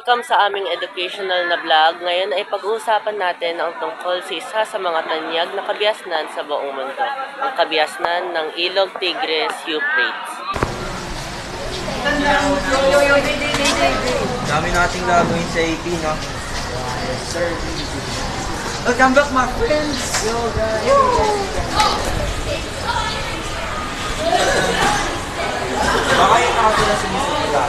Welcome sa aming educational na vlog. Ngayon ay pag-uusapan natin ang tungkol sa isa sa mga tanyag na kabiasnan sa buong mundo. Ang kabiasnan ng Ilog Tigris Euphrates. Dami nating gagawin sa AP, no? Welcome back, my friends! Baka yung nakatula sa mismo nila.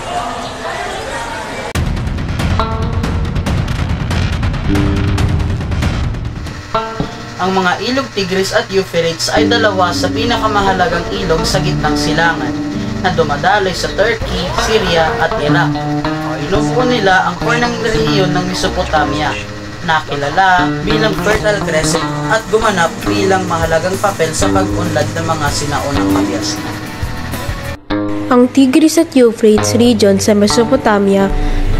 Ang mga ilog Tigris at Euphrates ay dalawa sa pinakamahalagang ilog sa gitnang silangan na dumadaloy sa Turkey, Syria at Iraq. Inupo nila ang kornang rehiyon ng Mesopotamia, na kilala bilang Fertile Crescent at gumanap bilang mahalagang papel sa pag-unlad ng mga sinaunang kabiasnan. Ang Tigris at Euphrates region sa Mesopotamia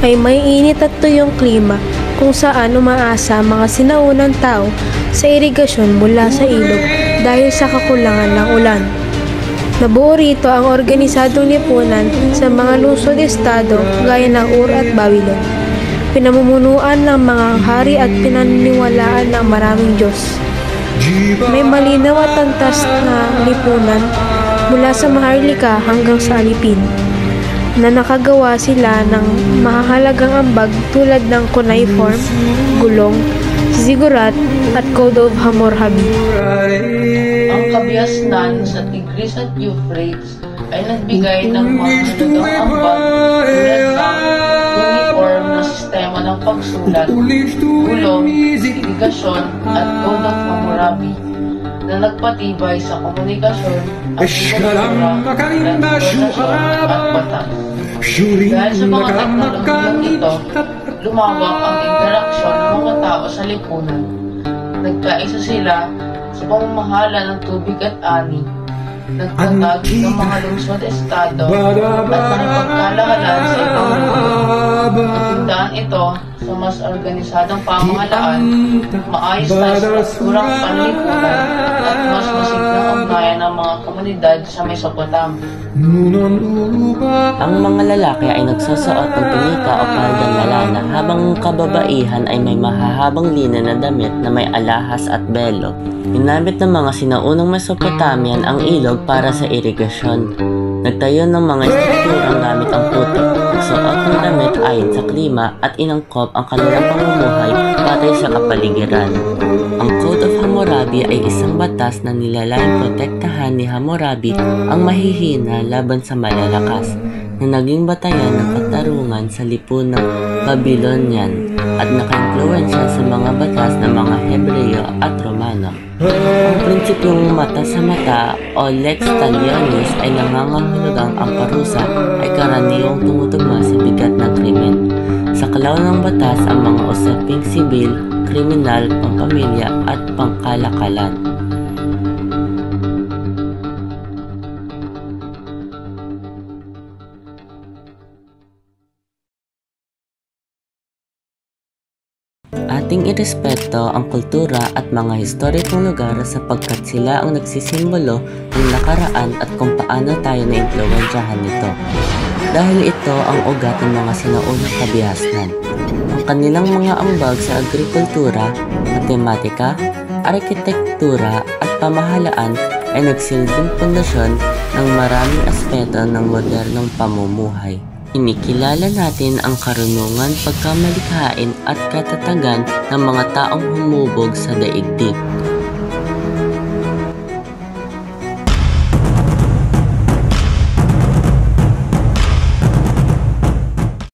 ay may init at tuyong klima kung saan umaasa ang mga sinaunang tao sa irigasyon mula sa ilog dahil sa kakulangan ng ulan. Nabuo rito ang organisadong lipunan sa mga lungsod-estado gaya ng Ur at Babylon. Pinamumunuan ng mga hari at pinaniniwalaan ng maraming Diyos. May malinaw at antas na lipunan mula sa Maharlika hanggang sa Alipin, na nakagawa sila ng mahahalagang ambag tulad ng cuneiform, gulong, ziggurat at Code of Hammurabi. Ang kabiasnan sa Tigris at Euphrates ay nagbigay ng mga halagang ambag tulad ng cuneiform na sistema ng pagsulat, gulong, irigasyon at Code of Hammurabi na nagpatibay sa komunikasyon at kultura, transportasyon at batas. Dahil sa mga teknolohiyang ito, lumawak ang interaksyon ng mga tao sa lipunan. Nagkaisa sila sa pamamahala ng tubig at ani, nagtatag ng mga lungsod-estado at nakipagkalahalan sa ibang mundo. Natindaan ito sa mas organisadong pamahalaan, maayos na strukturang panlipunan at mas masiglang ugnayan ng mga komunidad sa Mesopotamia. Ang mga lalaki ay nagsusuot ng tunika o paldang lalana habang ang kababaihan ay may mahahabang lina na damit na may alahas at belo. Ginamit ng mga sinaunang Mesopotamian ang ilog para sa irigasyon. Nagtayo ng mga strukturang gamit ang putik, nagsuot ng damit ayon sa klima at inangkop ang kanilang pamumuhay patay sa kapaligiran. Ang Code of Hammurabi ay isang batas na nilalayang protektahan ni Hammurabi ang mahihina laban sa malalakas, na naging batayan ng katarungan sa lipunang Babylonian at naka-influensya sa mga batas ng mga Hebreo at Romano. Ang prinsipyong mata sa mata o lex talionis ay nangangahulugang ang parusa ay karaniwang tumutugma sa bigat ng krimen. Sa kalaw ng batas ang mga usaping sibil, kriminal, pampamilya at pangkalakalan. Ating irespeto ang kultura at mga historikong lugar sapagkat sila ang nagsisimbolo ng nakaraan at kung paano tayo na-impluwensyahan nito. Dahil ito ang ugat ng mga sinaunang kabiasnan. Ang kanilang mga ambag sa agrikultura, matematika, arkitektura at pamahalaan ay nagsilbing pundasyon ng maraming aspeto ng modernong pamumuhay. Inikilala natin ang karunungan, pagkamalikhain at katatagan ng mga taong humubog sa daigdig.